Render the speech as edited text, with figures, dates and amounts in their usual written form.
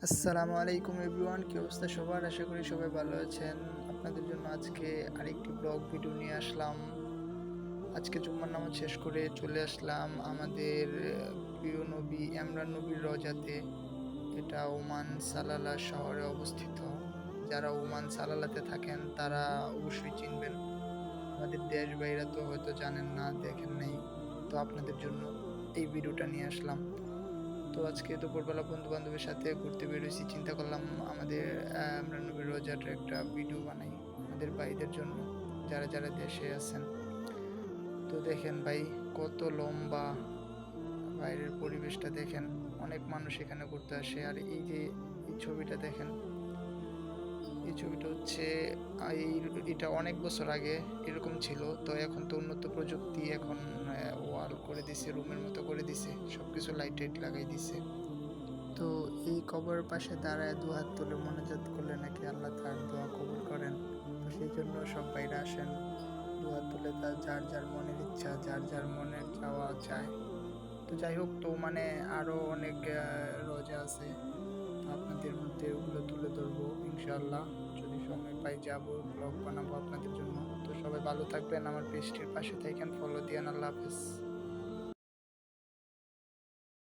আসসালামু আলাইকুম এভরিওয়ান, কি অবস্থা সবার? আশা করি সবাই ভালো আছেন। আপনাদের জন্য আজকে আরেকটি ব্লগ ভিডিও নিয়ে আসলাম। আজকে জুম্মার নামাজ শেষ করে চলে আসলাম আমাদের প্রিয় নবী ইমরান নবীর রওজাতে। এটা ওমান সালালা শহরে অবস্থিত। যারা ওমান সালালাতে থাকেন তারা অবশ্যই চিনবেন। আমাদের দেশ বাইরা তো হয়তো জানেন না, দেখেন নাই। তো আপনাদের জন্য এই ভিডিওটা নিয়ে আসলাম। তো আজকে দুপুরবেলা বন্ধু-বান্ধবের সাথে ঘুরতে বেরোইছি। চিন্তা করলাম আমাদের আমরা নবীর রোজাটার একটা ভিডিও বানাই আমাদের ভাইদের জন্য, যারা দেশে আছেন। তো দেখেন ভাই, কত লম্বা, বাইরের পরিবেশটা দেখেন। অনেক মানুষ এখানে ঘুরতে আসে। আর এই যে এই ছবিটা দেখেন, এই ছবিটা হচ্ছে এটা অনেক বছর আগে এরকম ছিল। তো এখন তো উন্নত প্রযুক্তি, এখন ওয়াল করে দিছে, রুমের মতো করে দিছে, সবকিছু লাইট টাইট লাগাই দিছে। তো এই কবরের পাশে দাঁড়ায় দুহাত তুলে মোনাজাত করলে নাকি আল্লাহ তার দোয়া কবুল করেন। তো সেই জন্য সব ভাইরা আসেন, দুহাত তুলে তার যার যার মনের ইচ্ছা, যার যার মনের চাওয়া চায়। তো যাই হোক, তো মানে আরো অনেক রোজা আছে। তো আপনাদের মধ্যে ওগুলো তুলে ধরবো ইনশাআল্লাহ। যদি সময় পাই যাবো, ব্লগ বানাবো আপনাদের জন্য। তো সবাই ভালো থাকবেন, আমার পেজটির পাশে থাকেন, ফলো দিয়েন। আল্লাহ হাফেজ।